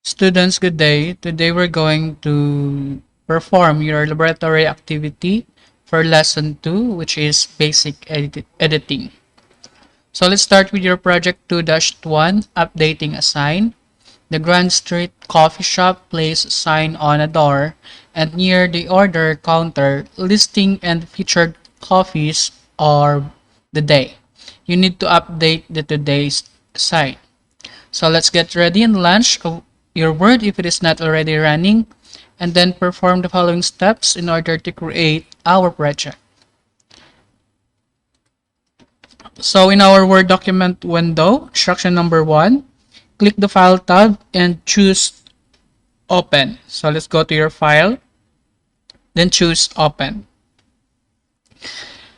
Students, good day. Today we're going to perform your laboratory activity for lesson 2, which is basic editing. So let's start with your project 2-1, updating a sign. The Grand Street Coffee Shop placed a sign on a door and near the order counter listing and featured coffees or the day. You need to update the today's sign. So let's get ready and launch your word if it is not already running, and then perform the following steps in order to create our project. So in our Word document window, instruction number 1, click the File tab and choose Open. So let's go to your file, then choose Open.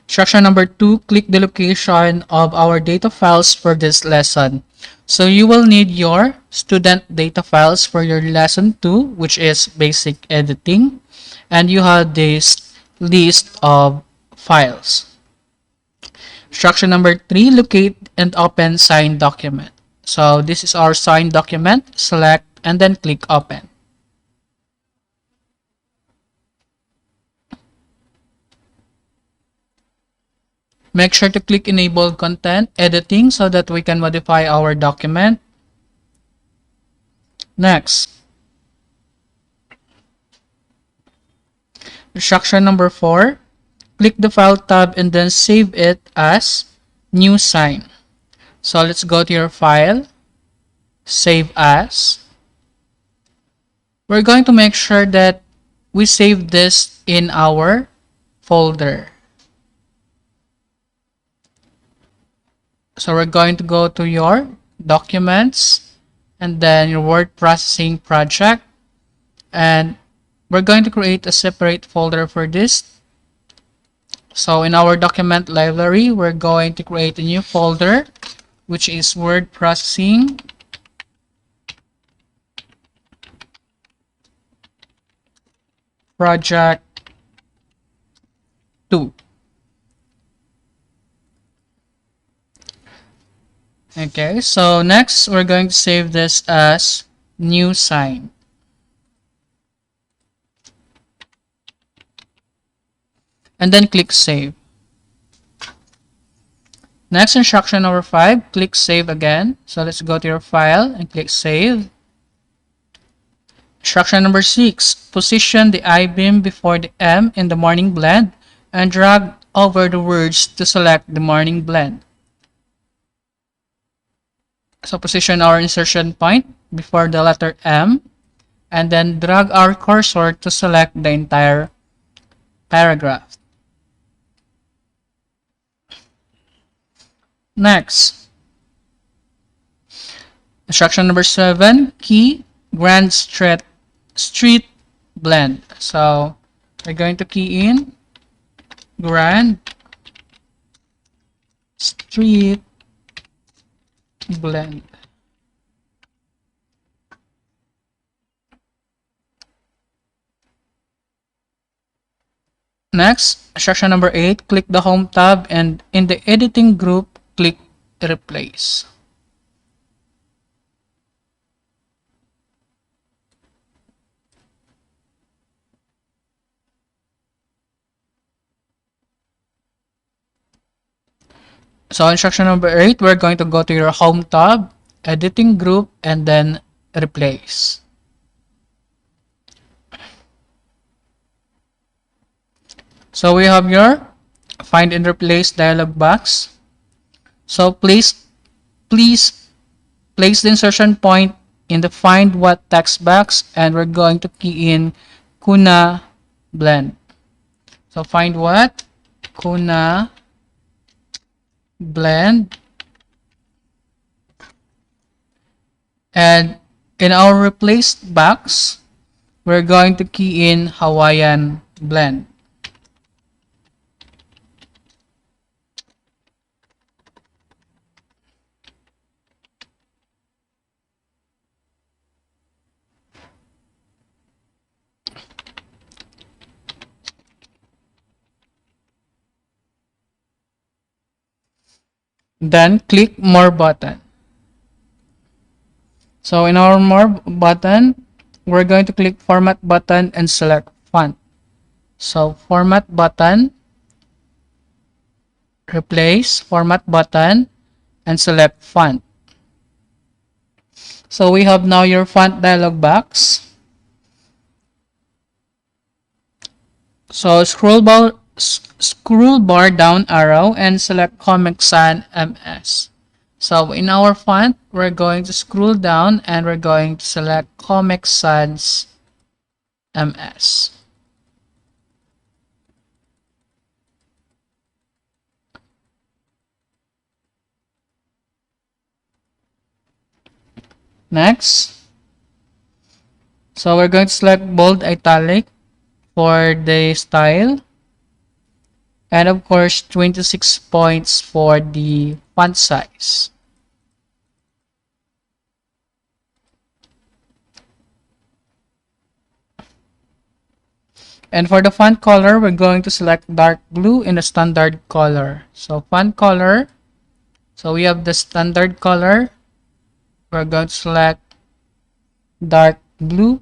Instruction number 2, click the location of our data files for this lesson. So you will need your student data files for your lesson 2, which is basic editing, and you have this list of files. Instruction number 3, locate and open signed document. So this is our signed document. Select and then click Open. Make sure to click Enable Content Editing so that we can modify our document. Next, instruction number 4, click the File tab and then save it as New Sign. So let's go to your file, Save As. We're going to make sure that we save this in our folder. So we're going to go to your documents and then your word processing project, and we're going to create a separate folder for this. So in our document library, we're going to create a new folder, which is word processing project 2. Okay, so next we're going to save this as new sign. And then click Save. Next, instruction number 5, click Save again. So let's go to your file and click Save. Instruction number 6, position the I-beam before the M in the morning blend and drag over the words to select the morning blend. So position our insertion point before the letter M and then drag our cursor to select the entire paragraph. Next, instruction number 7, key Grand Street blend. So we're going to key in Grand Street blend. Next, instruction number 8, click the Home tab and in the editing group, click Replace. So instruction number 8, we're going to go to your Home tab, editing group, and then Replace. So we have your Find and Replace dialog box. So please place the insertion point in the Find What text box, and we're going to key in Kuna blend. So find what? Kuna blend. And in our replaced box, we're going to key in Hawaiian blend. Then click More button. So in our More button, we're going to click Format button and select Font. So Format button, replace Format button, and select Font. So we have now your font dialog box. So scroll bar down arrow and select Comic Sans MS. So in our font, we're going to scroll down and we're going to select Comic Sans MS. Next, so we're going to select bold italic for the style, and of course 26 points for the font size. And for the font color, we're going to select dark blue in the standard color. So font color, so we have the standard color. We're going to select dark blue.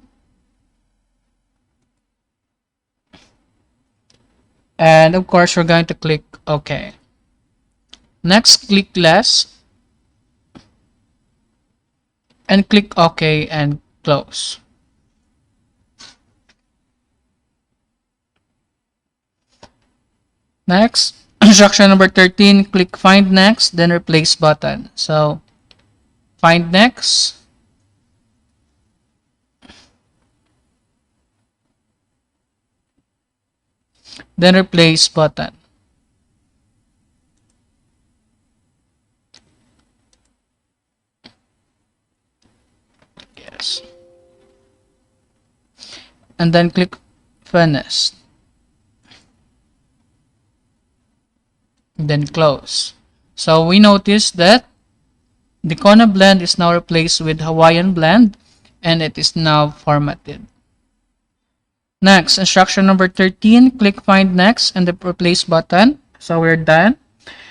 And of course, we're going to click OK. Next, click less. And click OK and close. Next, instruction number 13, click Find Next, then Replace button. So, Find Next. Then Replace button. Yes. And then click Finish. Then close. So we notice that the Kona blend is now replaced with Hawaiian blend and it is now formatted. Next, instruction number 13, click Find Next and the Replace button. So we're done.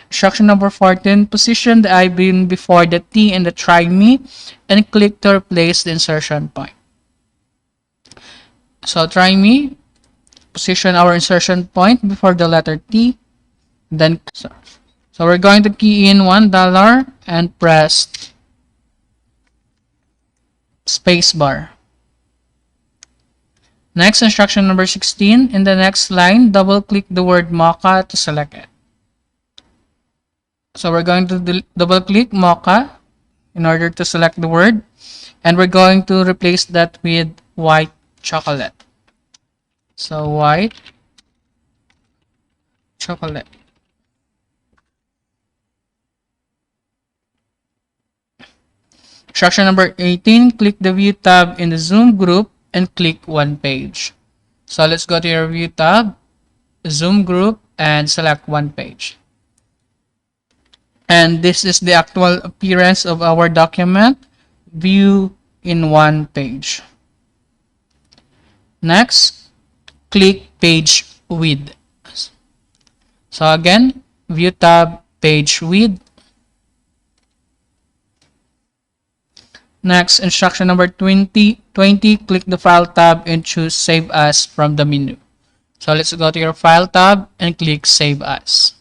Instruction number 14, position the I-beam before the T in the Try Me and click to replace the insertion point. So Try Me, position our insertion point before the letter T. Then, so we're going to key in $1 and press spacebar. Next, instruction number 16, in the next line, double click the word Mocha to select it. So we're going to double click Mocha in order to select the word, and we're going to replace that with white chocolate. So white chocolate. Instruction number 18, click the View tab in the Zoom group and click One Page. So let's go to your View tab, Zoom group, and select One Page. And this is the actual appearance of our document, View in One Page. Next, click Page Width. So again, View tab, Page Width. Next, instruction number 20, click the File tab and choose Save As from the menu. So let's go to your File tab and click Save As.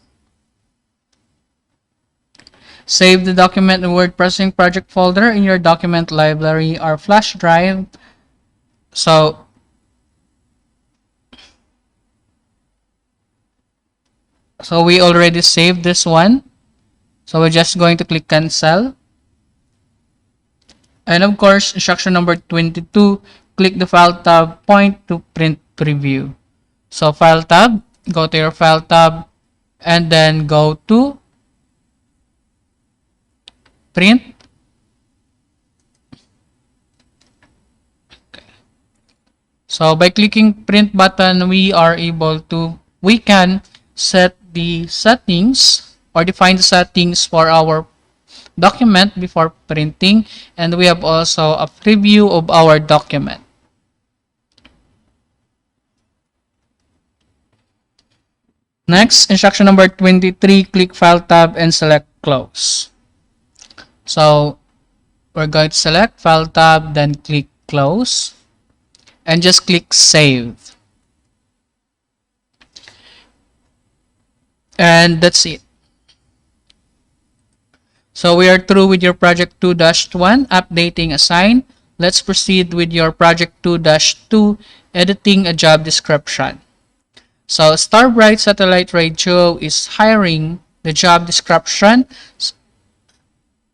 Save the document in Word Processing Project folder in your document library or flash drive. So we already saved this one. So we're just going to click Cancel. And of course, instruction number 22, click the File tab, point to Print Preview. So File tab, go to your File tab, and then go to Print. Okay. So by clicking Print button, we can set the settings or define the settings for our document before printing, and we have also a preview of our document. Next, instruction number 23, click File tab and select Close. So we're going to select File tab, then click Close, and just click Save. And that's it. So we are through with your Project 2-1, updating assign. Let's proceed with your Project 2-2, editing a job description. So Starbright Satellite Radio is hiring. The job description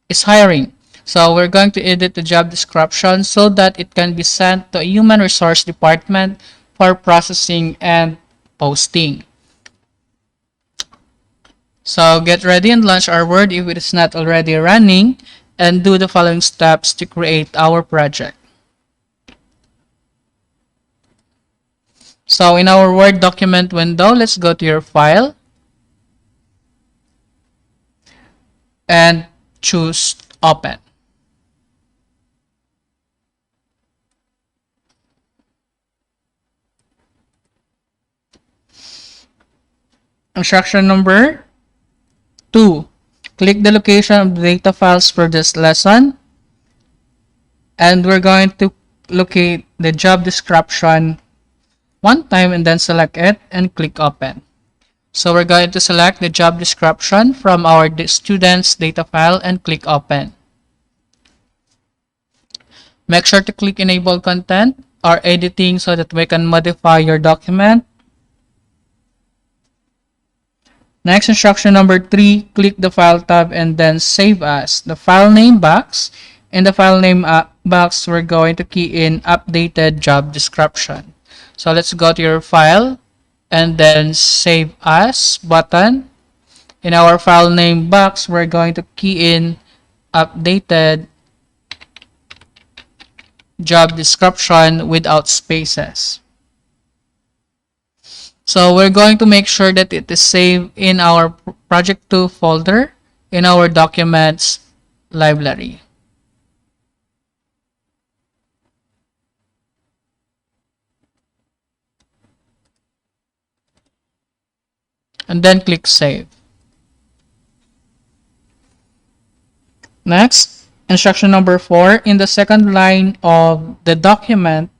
is hiring. So we're going to edit the job description so that it can be sent to a human resource department for processing and posting. So get ready and launch our Word if it is not already running, and do the following steps to create our project. So in our Word document window, let's go to your file and choose Open. Instruction number 2. Click the location of the data files for this lesson, and we're going to locate the job description one time and then select it and click Open. So we're going to select the job description from our students data file and click Open. Make sure to click Enable Content or Editing so that we can modify your document. Next, instruction number 3, click the File tab and then Save As. The file name box. In the file name box, we're going to key in Updated Job Description. So let's go to your file and then Save As button. In our file name box, we're going to key in Updated Job Description without spaces. So we're going to make sure that it is saved in our Project 2 folder in our Documents library. And then click Save. Next, instruction number 4, in the second line of the document,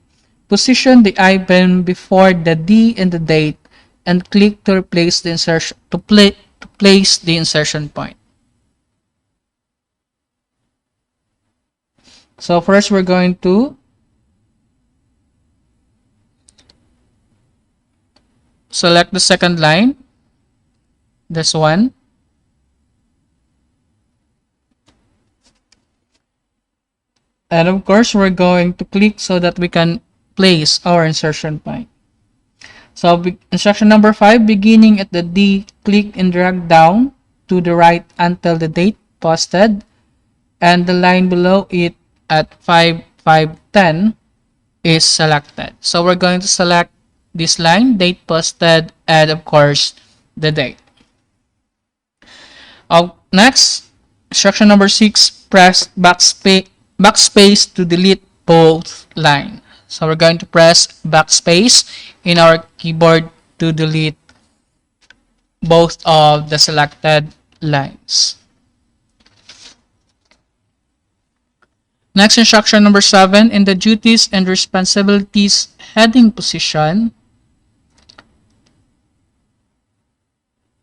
position the item before the D in the date and click to replace the insertion to place the insertion point. So first we're going to select the second line, this one. And of course, we're going to click so that we can place our insertion point. So instruction number 5, beginning at the D, click and drag down to the right until the date posted, and the line below it at 5:5:10 is selected. So we're going to select this line, date posted, and of course, the date. Next, instruction number 6, press backspace to delete both lines. So we're going to press backspace in our keyboard to delete both of the selected lines. Next, instruction number 7, in the duties and responsibilities heading position,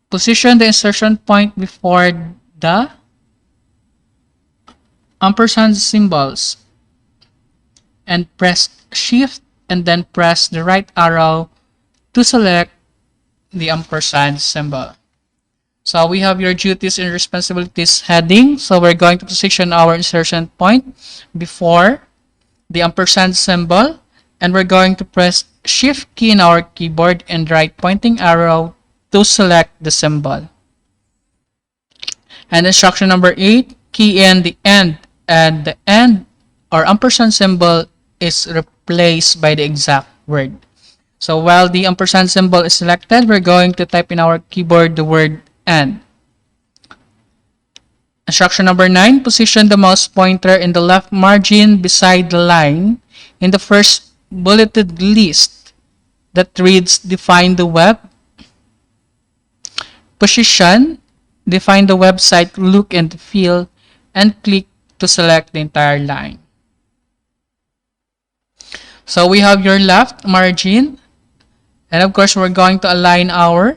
position the insertion point before the ampersand symbols and press Shift and then press the right arrow to select the ampersand symbol. So we have your duties and responsibilities heading. So we're going to position our insertion point before the ampersand symbol, and we're going to press Shift key in our keyboard and right pointing arrow to select the symbol. And instruction number 8, key in the end, and the end or ampersand symbol is replaced by the exact word. So while the ampersand symbol is selected, we're going to type in our keyboard the word end. Instruction number 9, position the mouse pointer in the left margin beside the line in the first bulleted list that reads define the web. Position, define the website look and feel, and click to select the entire line. So we have your left margin, and of course we're going to align our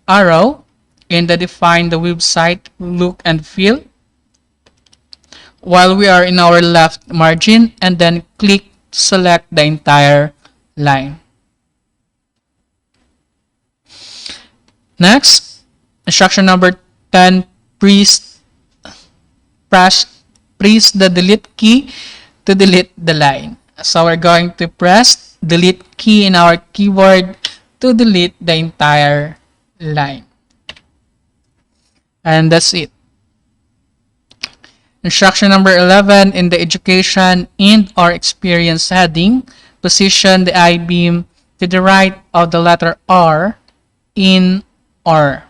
arrow in the define the website look and feel while we are in our left margin, and then click select the entire line. Next, instruction number 10, press the delete key to delete the line. So we're going to press delete key in our keyboard to delete the entire line. And that's it. Instruction number 11, in the education and or experience heading, position the I-beam to the right of the letter R in R.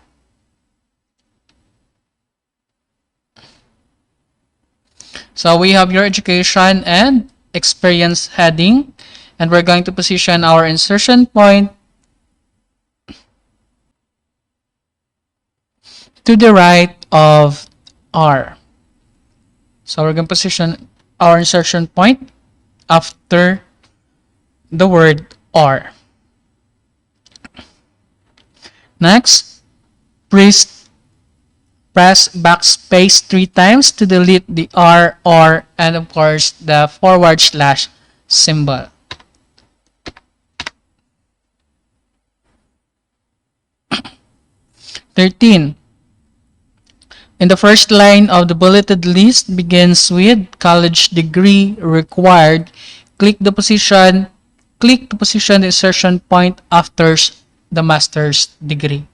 So we have your education and experience heading, and we're going to position our insertion point to the right of R. So we're going to position our insertion point after the word R. Next, press backspace 3 times to delete the R, and of course the / symbol. (13) In the first line of the bulleted list begins with college degree required. Click to position the insertion point after the master's degree.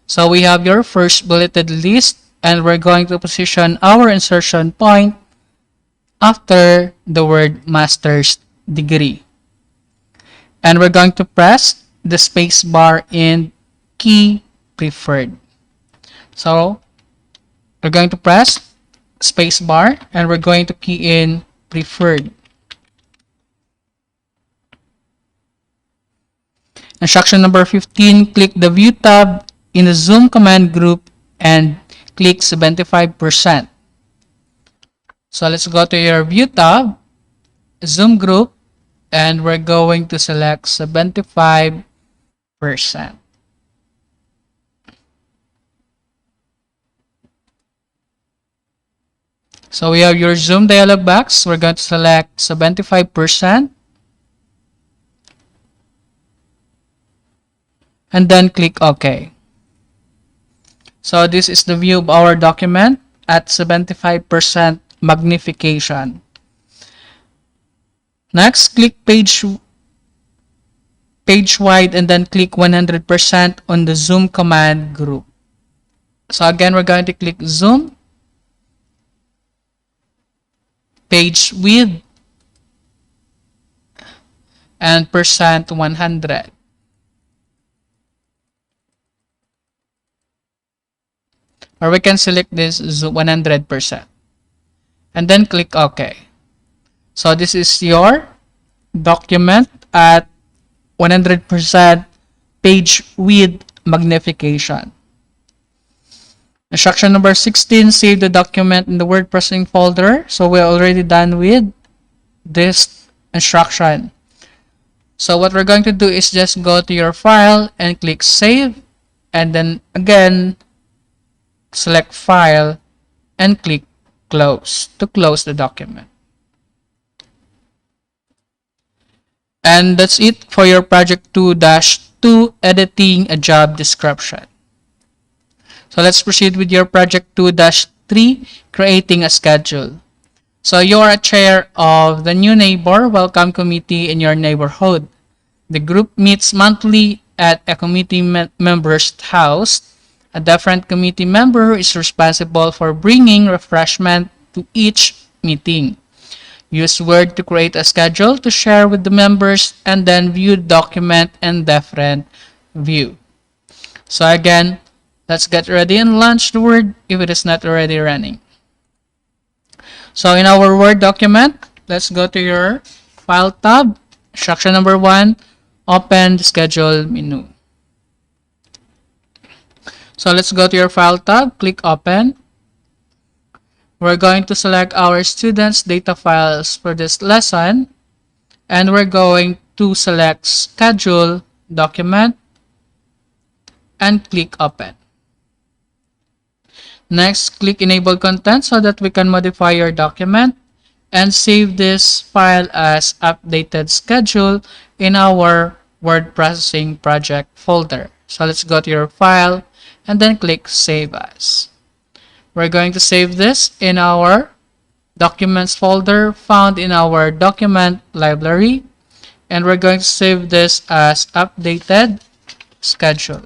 So we have your first bulleted list, and we're going to position our insertion point after the word master's degree. And we're going to press the space bar in key preferred. So we're going to press space bar, and we're going to key in preferred. Instruction number 15, click the view tab in the zoom command group and click 75%. So let's go to your view tab, zoom group, and we're going to select 75%. So we have your zoom dialog box. We're going to select 75% and then click OK. So this is the view of our document at 75% magnification. Next, click page wide and then click 100% on the zoom command group. So again, we're going to click zoom, page width, and percent 100. Or we can select this 100% and then click OK. So this is your document at 100% page width magnification. Instruction number 16, save the document in the word processing folder. So we're already done with this instruction. So what we're going to do is just go to your file and click save, and then again select file and click close to close the document. And that's it for your project 2-2, editing a job description. So let's proceed with your project 2-3, creating a schedule. So you are a chair of the new neighbor welcome committee in your neighborhood. The group meets monthly at a committee member's house. A different committee member is responsible for bringing refreshment to each meeting. Use Word to create a schedule to share with the members, and then view the document in different view. So again, let's get ready and launch the Word if it is not already running. So in our Word document, let's go to your File tab. Instruction number 1, open the Schedule menu. So let's go to your File tab, click Open. We're going to select our students' data files for this lesson, and we're going to select Schedule, Document, and click Open. Next, click Enable Content so that we can modify your document and save this file as updated schedule in our word processing project folder. So let's go to your file and then click Save As. We're going to save this in our Documents folder found in our document library, and we're going to save this as updated schedule.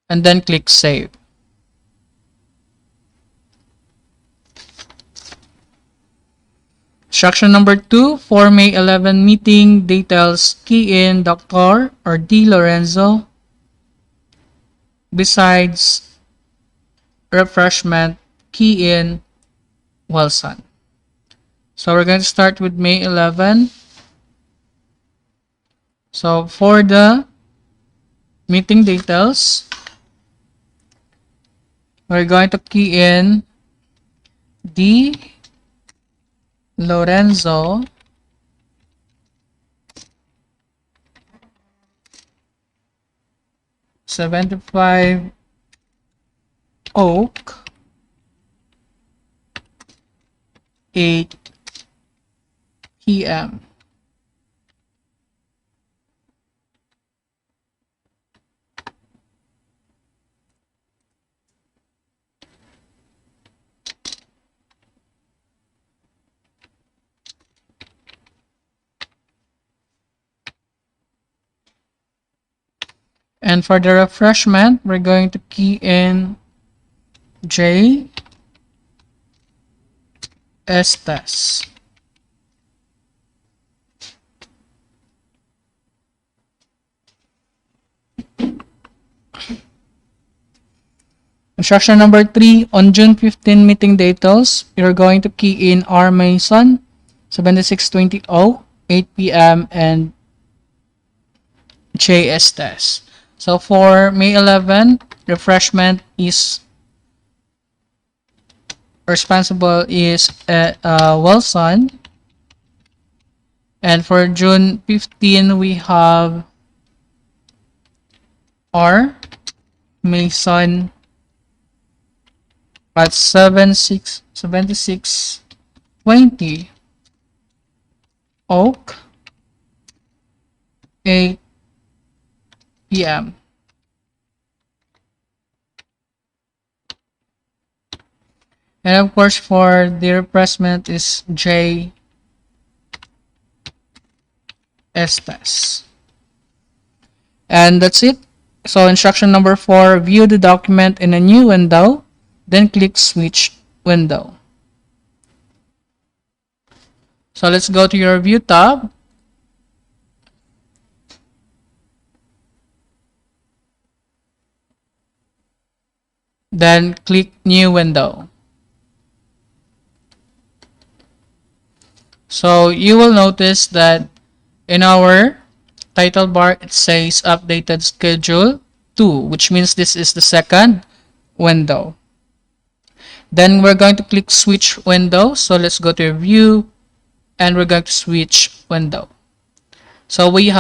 And then click Save. Instruction number 2, for May 11 meeting details, key in Dr. or D. Lorenzo. Besides refreshment, key in Wilson. So we're going to start with May 11. So for the meeting details, we're going to key in D. Lorenzo, '75 Oak, 8 p.m. And for the refreshment, we're going to key in J. Estes. Instruction number 3, on June 15 meeting details, you're going to key in R. Mason, 7620 O, 8 p.m. and J. Estes. So for May 11, refreshment is responsible is Wilson. And for June 15, we have R. Mason at 7620 Oak, 8 p.m. And of course, for the replacement is J. Estes. And that's it. So instruction number 4, view the document in a new window, then click Switch Window. So let's go to your View tab. Then click New Window. So you will notice that in our title bar, it says Updated Schedule 2, which means this is the second window. Then we're going to click Switch Window. So let's go to View, and we're going to Switch Window. So you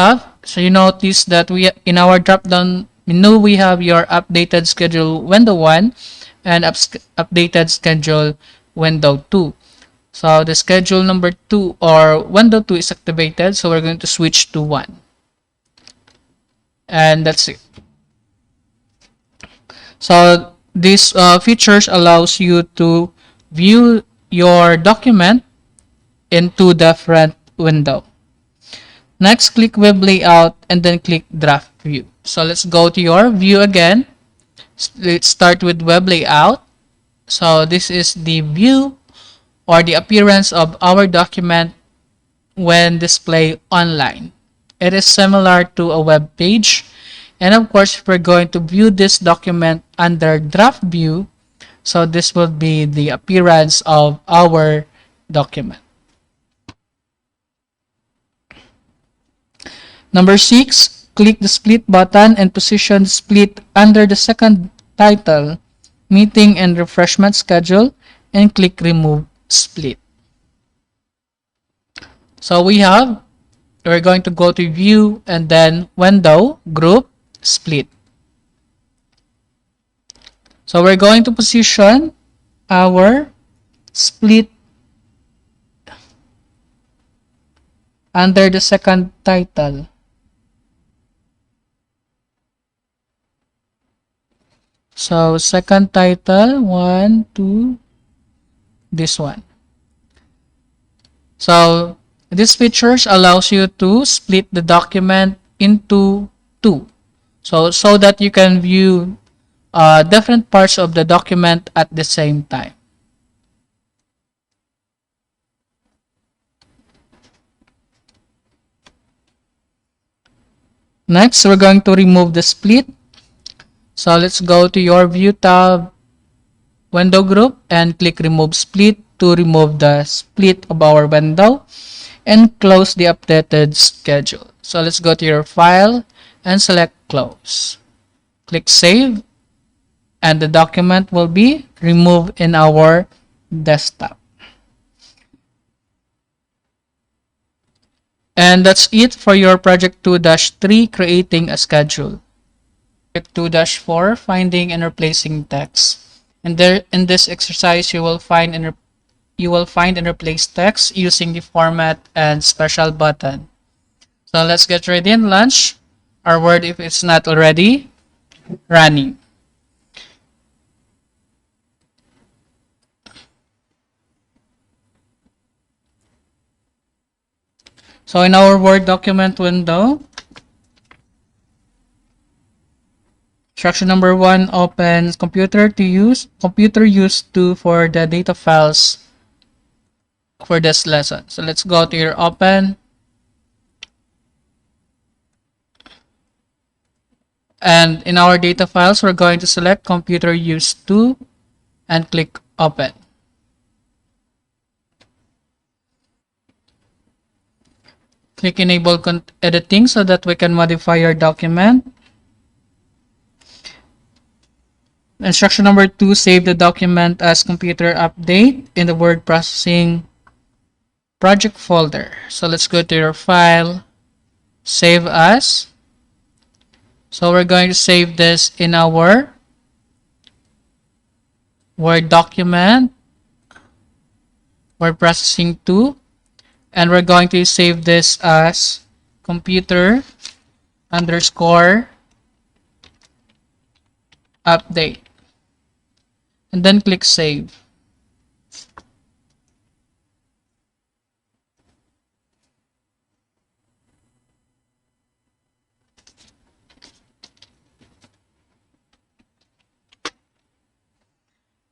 notice that we in our drop-down menu, we have your Updated Schedule Window 1 and Updated Schedule Window 2. So the schedule number 2 or window 2 is activated, so we're going to switch to 1. And that's it. So this features allows you to view your document in 2 different windows. Next, click Web Layout and then click Draft View. So let's go to your view again. Let's start with Web Layout. So this is the view or the appearance of our document when displayed online. It is similar to a web page. And of course, if we're going to view this document under Draft View, So this will be the appearance of our document. Number 6, click the split button and position split under the second title, meeting and refreshment schedule, and click remove split. So we're going to go to view and then window, group, split. So we're going to position our split under the second title. So second title, 1, 2, this one. So these features allows you to split the document into two. So that you can view different parts of the document at the same time. Next, we're going to remove the split. So let's go to your view tab, window group, and click remove split to remove the split of our window and close the updated schedule. So let's go to your file and select close. Click save and the document will be removed in our desktop. And that's it for your project 2-3 creating a schedule. Project 2-4 finding and replacing text. And there in this exercise you will find and replace text using the format and special button. So let's get ready and launch our Word if it's not already running. So in our Word document window, instruction number 1, open computer used to for the data files for this lesson. So let's go to your open. And in our data files, we're going to select computer used to and click open. Click enable editing so that we can modify your document. Instruction number 2, save the document as computer update in the word processing project folder. So let's go to your file, save as. So we're going to save this in our Word document, word processing 2, and we're going to save this as computer underscore update. And then click save.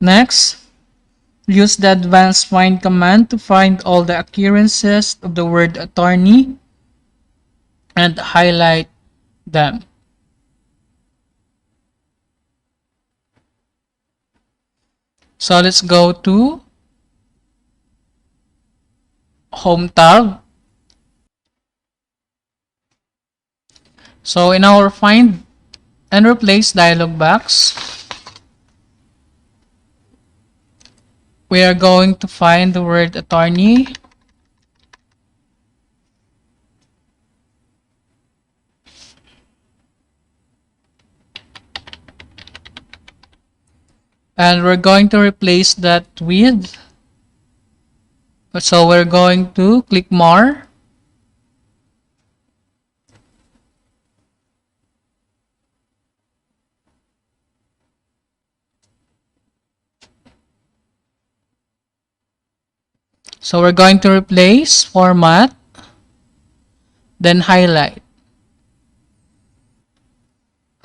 Next, use the advanced find command to find all the occurrences of the word attorney and highlight them. So let's go to Home tab. So in our find and replace dialog box, we are going to find the word attorney. And we're going to replace that with, so we're going to click more. So we're going to replace format, then highlight.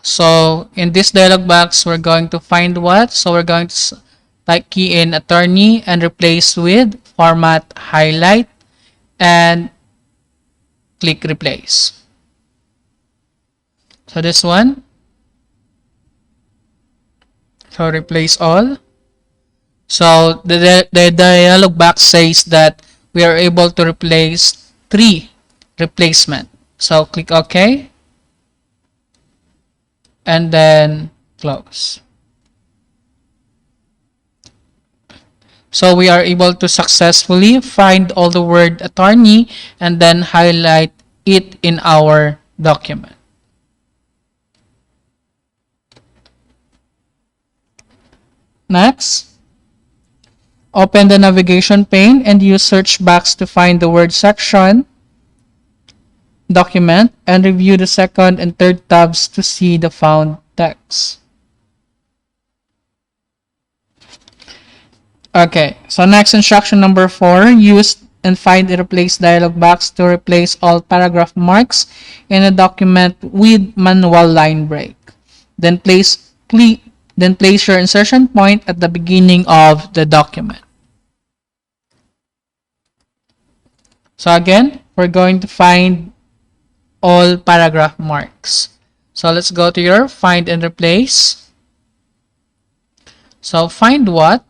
So in this dialog box, we're going to find what? So we're going to type key in attorney and replace with format, highlight, and click replace. So this one. So replace all. So the dialog box says that we are able to replace 3 replacement. So click OK and then close. So we are able to successfully find all the word attorney and then highlight it in our document. Next, open the navigation pane and use search box to find the word section document and review the second and third tabs to see the found text. Okay, so next, instruction number 4, use and find the replace dialog box to replace all paragraph marks in a document with manual line break. Then place your insertion point at the beginning of the document. So again, we're going to find all paragraph marks. So let's go to your find and replace. So find what?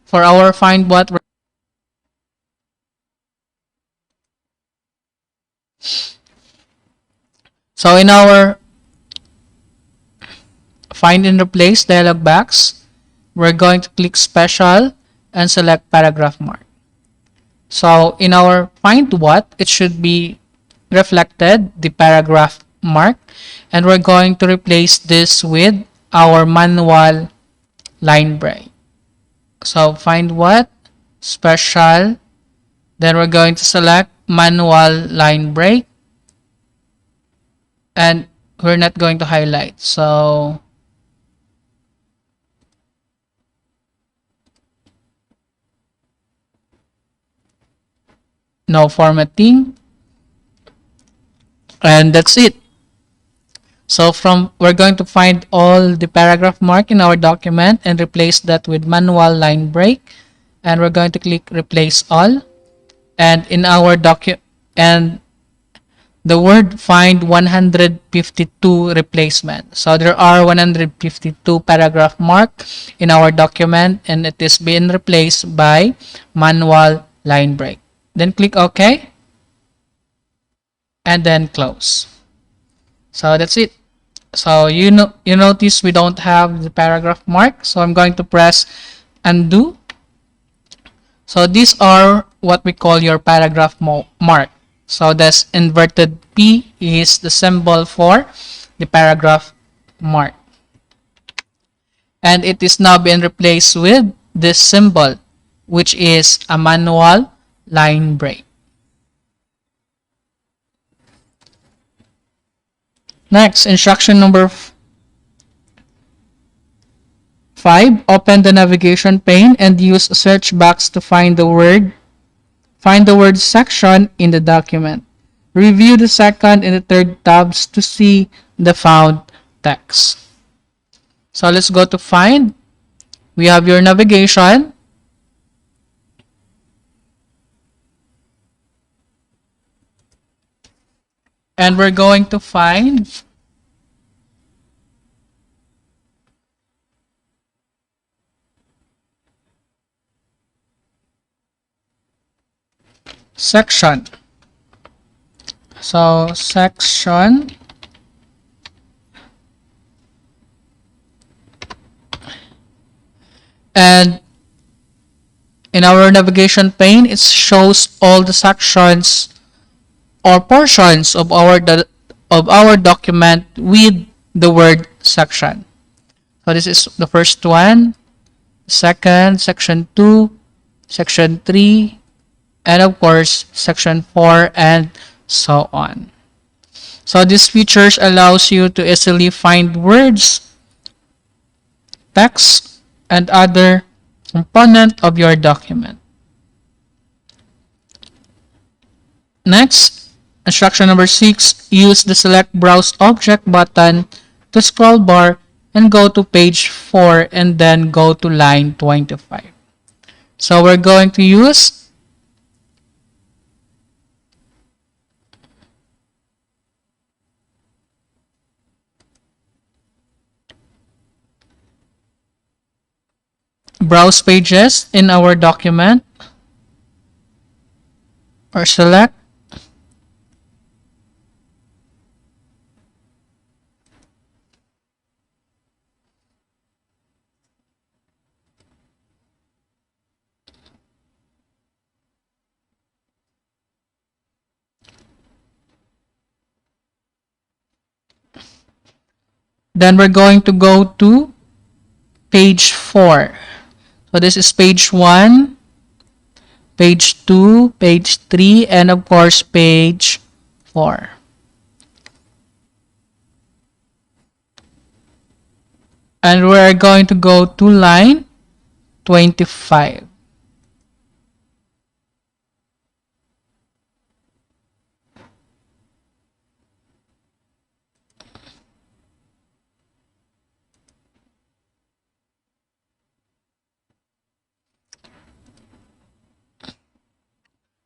For our find what, so in our find and replace dialog box, we're going to click special and select paragraph mark. So in our find what, it should be reflected the paragraph mark, and we're going to replace this with our manual line break. So find what, special, then we're going to select manual line break, and we're not going to highlight. So no formatting, and that's it. So we're going to find all the paragraph mark in our document and replace that with manual line break, and we're going to click replace all, and in our document, and the word find 152 replacement. So there are 152 paragraph mark in our document, and it is being replaced by manual line break. Then click OK and then close. So that's it. So you notice we don't have the paragraph mark, so I'm going to press undo. So these are what we call your paragraph mark. So this inverted P is the symbol for the paragraph mark, and it is now being replaced with this symbol, which is a manual line break. Next, instruction number 5, open the navigation pane and use a search box to find the word section in the document. Review the second and the third tabs to see the found text. So let's go to find. We have your navigation. And we're going to find section. So section, and in our navigation pane, it shows all the sections or portions of our document with the word section. So this is the first one, second, section 2, section 3, and of course section 4, and so on. So these features allows you to easily find words, text, and other component of your document. Next, instruction number 6, use the select browse object button to scroll bar and go to page 4 and then go to line 25. So we're going to use browse pages in our document or select. Then we're going to go to page 4. So this is page 1, page 2, page 3, and of course page 4. And we're going to go to line 25.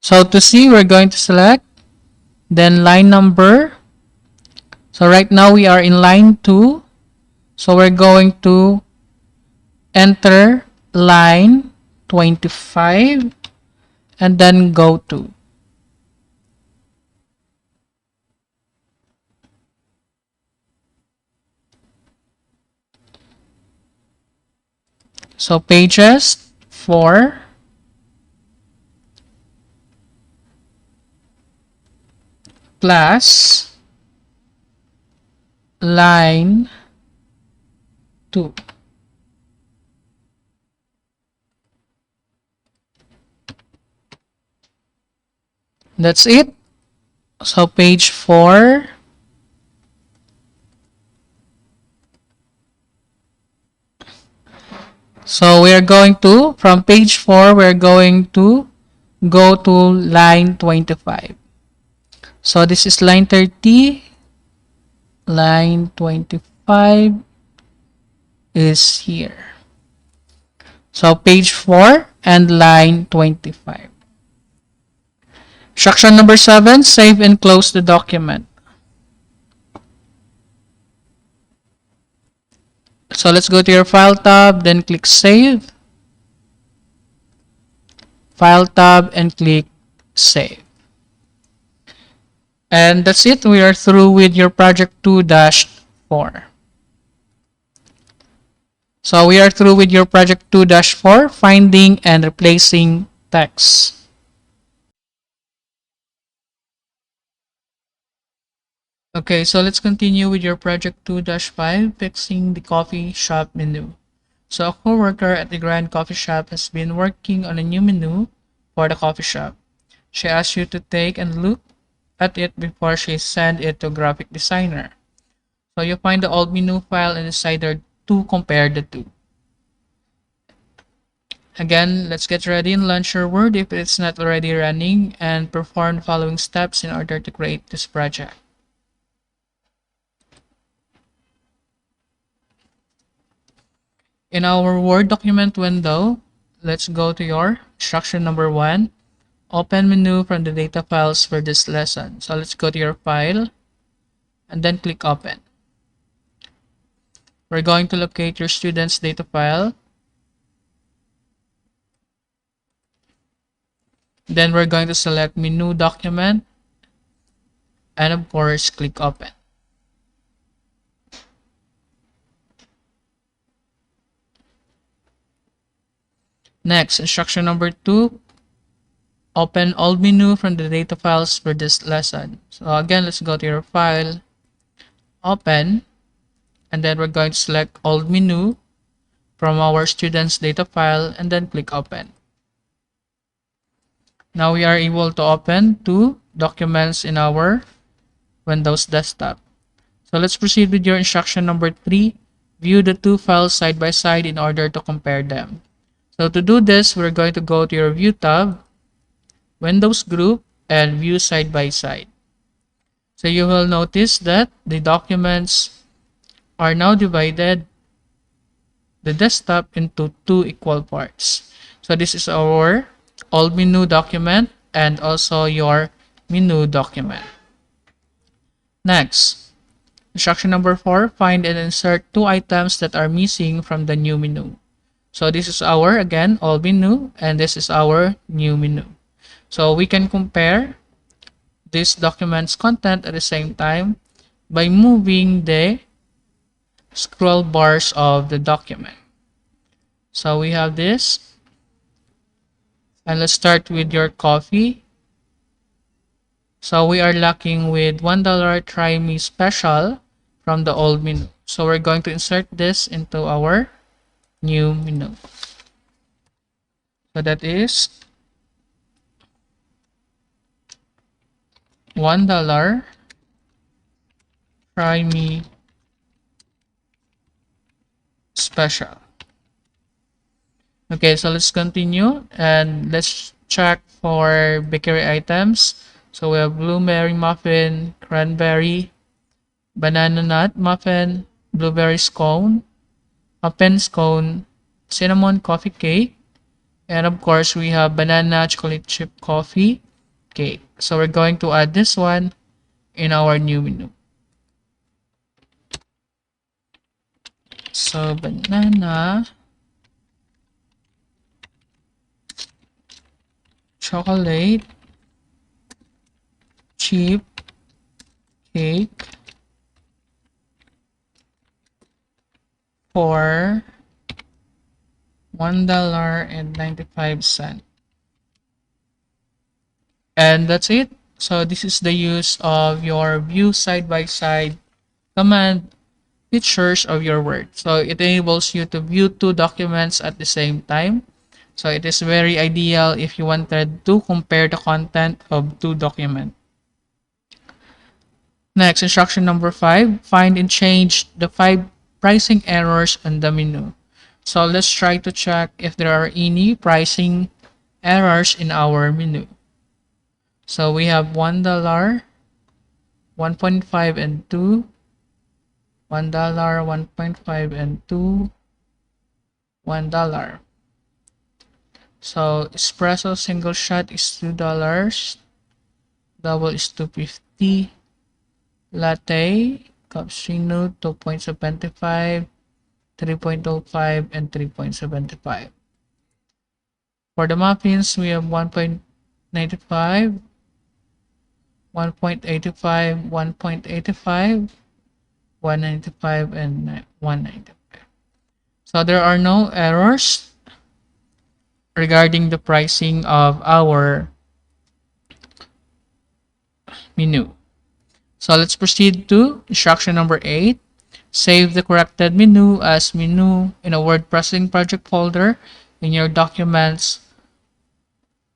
So to see, we're going to select, then line number. So right now we are in line 2. So we're going to enter line 25 and then go to. So pages 4, plus line 2. That's it. So page 4, so we're going to, from page 4, we're going to go to line 25. So this is line 30, line 25 is here. So page 4 and line 25. Instruction number 7, save and close the document. So let's go to your File tab, then click Save. File tab and click Save. And that's it. We are through with your project 2-4. So we are through with your project 2-4, finding and replacing text. Okay, so let's continue with your project 2-5, fixing the coffee shop menu. So a co-worker at the Grand Coffee Shop has been working on a new menu for the coffee shop. She asks you to take and look at it before she sends it to a graphic designer. So you find the old menu file and decide to compare the two. Again, let's get ready and launch your Word if it's not already running, and perform the following steps in order to create this project. In our Word document window, let's go to your instruction number 1. Open menu from the data files for this lesson. So let's go to your file and then click open. We're going to locate your student's data file. Then we're going to select menu document and of course click open. Next, instruction number 2, open all menu from the data files for this lesson. So again, let's go to your file, open, and then we're going to select all menu from our student's data file and then click open. Now we are able to open 2 documents in our Windows desktop. So let's proceed with your instruction number 3, view the 2 files side by side in order to compare them. So to do this, we're going to go to your View tab, Windows Group, and View Side by Side. So you will notice that the documents are now divided, the desktop, into 2 equal parts. So this is our old menu document and also your menu document. Next, instruction number 4, find and insert 2 items that are missing from the new menu. So this is our, again, old menu, and this is our new menu. So we can compare this document's content at the same time by moving the scroll bars of the document. So we have this, and let's start with your coffee. So we are lacking with $1 try me special from the old menu. So we're going to insert this into our new menu. So that is $1 try me special. Okay, so let's continue and let's check for bakery items. So we have blueberry muffin, cranberry, banana nut muffin, blueberry scone, muffin scone, cinnamon coffee cake, and of course we have banana chocolate chip coffee cake. So we're going to add this one in our new menu. So banana chocolate chip cake for $1.95. And that's it. So this is the use of your view side by side command features of your Word. So it enables you to view two documents at the same time. So it is very ideal if you wanted to compare the content of two documents. Next, instruction number 5, find and change the 5 pricing errors on the menu. So let's try to check if there are any pricing errors in our menu. So we have $1, 1.5 and 2, $1, 1.5 and 2, $1. So espresso single shot is $2, double is $2.50, latte cappuccino 2.75, 3.05 and 3.75. For the muffins, we have 1.95, 1.85, 1.85, 195 and 195. So there are no errors regarding the pricing of our menu. So let's proceed to instruction number 8. Save the corrected menu as menu in a word processing project folder in your documents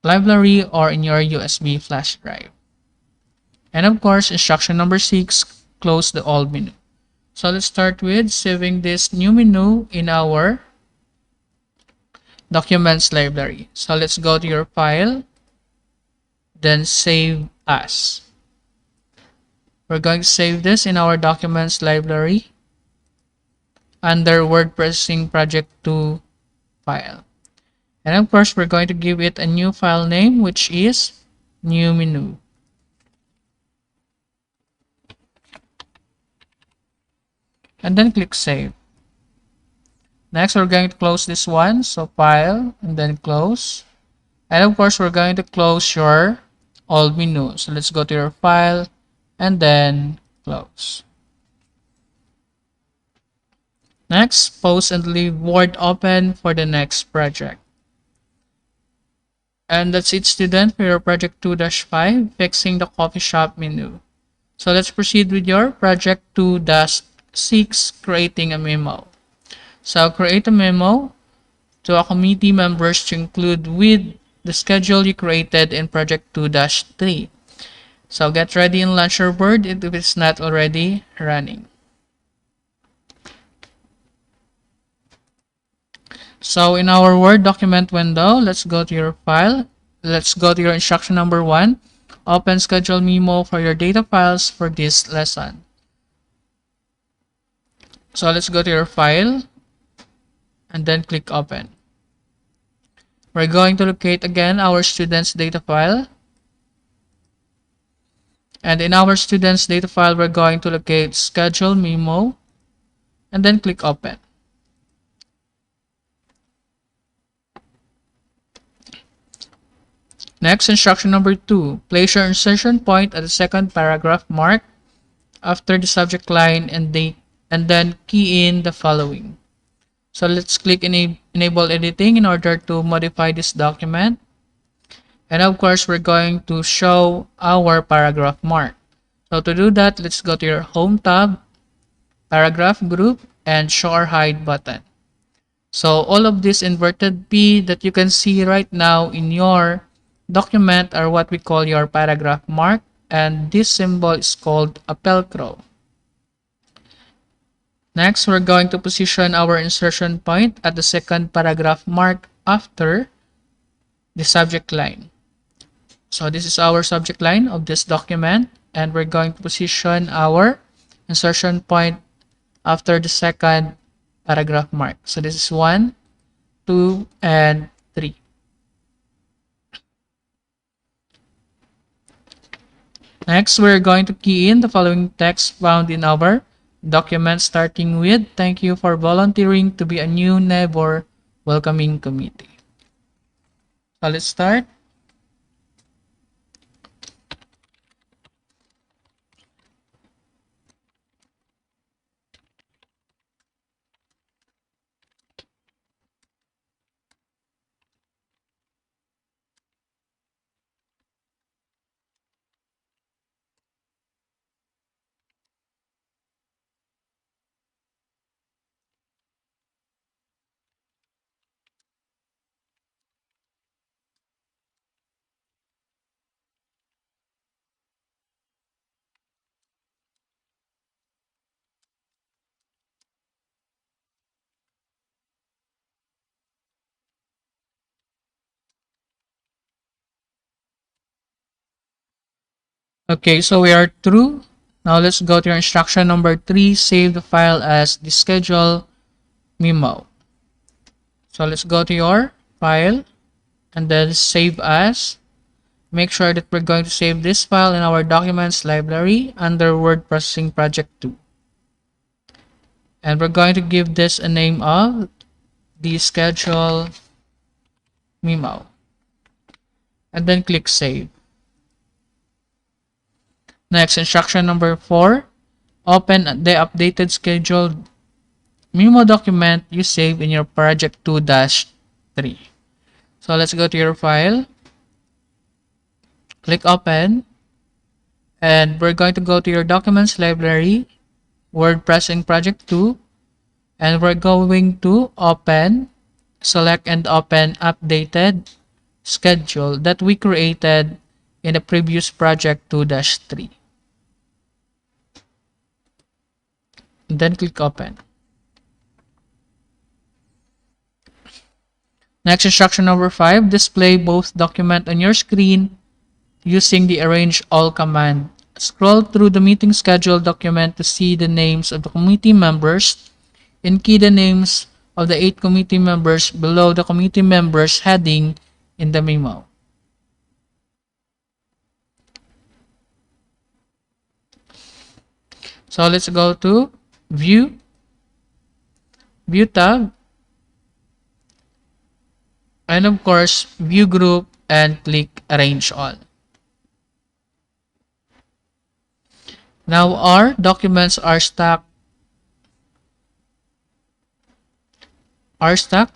library or in your USB flash drive. And of course, instruction number 6, close the old menu. So let's start with saving this new menu in our documents library. So let's go to your file, then save as. We're going to save this in our documents library under word processing project 2 file. And of course, we're going to give it a new file name, which is new menu. And then click save. Next, we're going to close this one. So file and then close. And of course, we're going to close your old menu. So let's go to your file and then close. Next, pause and leave Word open for the next project. And that's it, student, for your project 2-5, fixing the coffee shop menu. So let's proceed with your project 2-6, creating a memo. So create a memo to a committee members to include with the schedule you created in project 2-3. So get ready and launch your Word if it's not already running. So in our Word document window, let's go to your file. Let's go to your instruction number 1. Open schedule memo for your data files for this lesson. So let's go to your file and then click open. We're going to locate again our students data file. And in our students data file, we're going to locate schedule memo and then click open. Next, instruction number 2. Place your insertion point at the second paragraph mark after the subject line and then key in the following. So let's click enable editing in order to modify this document. And of course, we're going to show our paragraph mark. So to do that, let's go to your home tab, paragraph group, and show or hide button. So all of this inverted P that you can see right now in your document are what we call your paragraph mark, and this symbol is called a velcro. Next, we're going to position our insertion point at the second paragraph mark after the subject line. So this is our subject line of this document, and we're going to position our insertion point after the second paragraph mark. So this is 1, 2, and 3. Next, we're going to key in the following text found in our document, starting with "Thank you for volunteering to be a new neighbor welcoming committee." So let's start. Okay, so we are through. Now let's go to your instruction number 3. Save the file as the schedule memo. So let's go to your file and then save as. Make sure that we're going to save this file in our documents library under word processing project 2. And we're going to give this a name of the schedule memo. And then click save. Next, instruction number 4. Open the updated schedule memo document you save in your project 2-3. So let's go to your file. Click open. And we're going to go to your documents library, word processing project 2. And we're going to open, select and open updated schedule that we created in the previous project 2-3. Then click open. Next, instruction number 5, display both document on your screen using the arrange all command. Scroll through the meeting schedule document to see the names of the committee members and key the names of the 8 committee members below the committee members heading in the memo. So let's go to view tab, and of course view group and click arrange all. Now our documents are stacked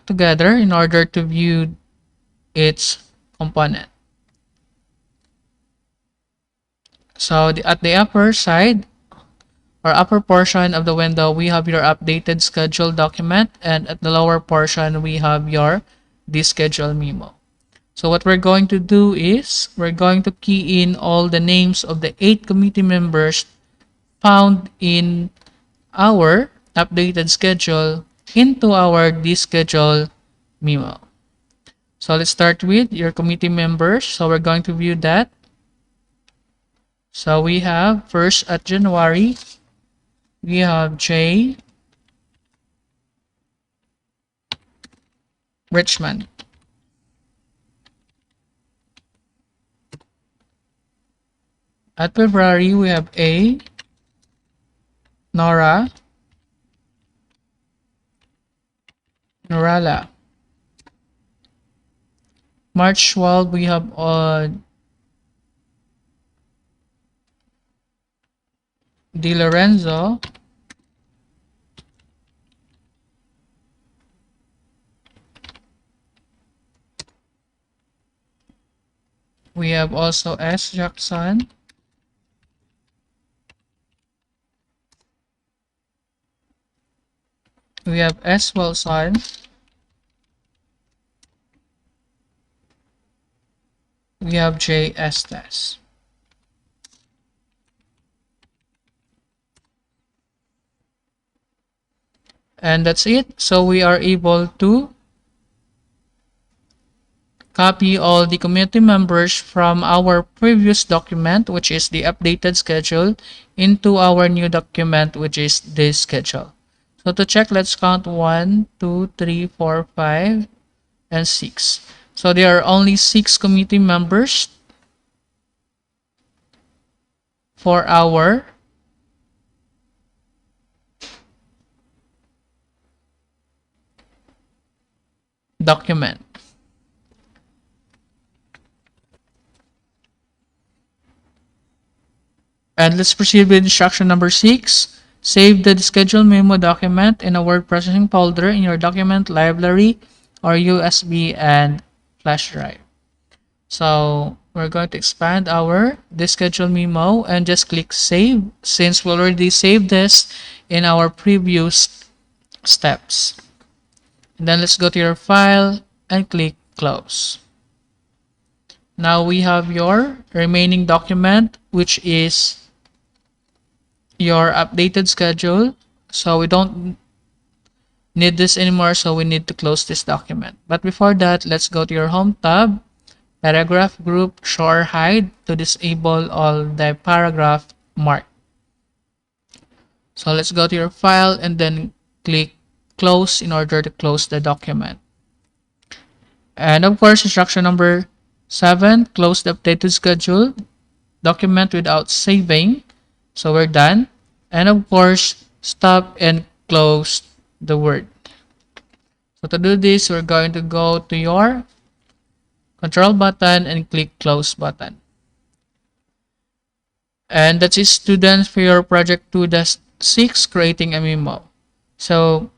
together in order to view its component. So at the upper side or upper portion of the window, we have your updated schedule document, and at the lower portion, we have your schedule memo. So what we're going to do is we're going to key in all the names of the 8 committee members found in our updated schedule into our schedule memo. So let's start with your committee members. So we're going to view that. So we have first at January, we have J. Richmond. At February, we have A. Nora. Norala. March 12, we have Di Lorenzo. We have also S. Jackson. We have S. Wilson. We have J. Estes. And that's it. So we are able to copy all the community members from our previous document, which is the updated schedule, into our new document, which is this schedule. So to check, let's count 1, 2, 3, 4, 5, and 6. So there are only 6 community members for our document. And let's proceed with instruction number 6. Save the schedule memo document in a word processing folder in your document library or USB and flash drive. So we're going to expand our this schedule memo and just click save, since we already saved this in our previous steps. And then let's go to your file and click close. Now we have your remaining document, which is your updated schedule. So we don't need this anymore, so we need to close this document. But before that, let's go to your home tab, paragraph group, show or hide, to disable all the paragraph mark. So let's go to your file and then click close in order to close the document. And of course, instruction number 7, close the updated schedule document without saving. So we're done. And of course, stop and close the Word. So to do this, we're going to go to your control button and click close button. And that's it, students, for your project 2-6, creating a memo. So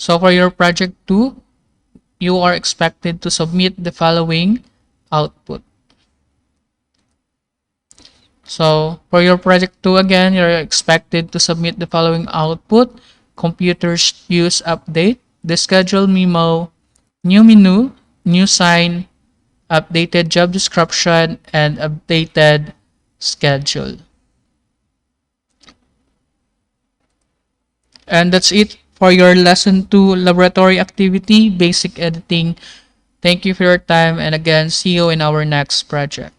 for your project 2, you are expected to submit the following output. So for your project 2, again, you're expected to submit the following output: computers use update, the schedule memo, new menu, new sign, updated job description, and updated schedule. And that's it for your lesson 2 laboratory activity, basic editing. Thank you for your time, and again, see you in our next project.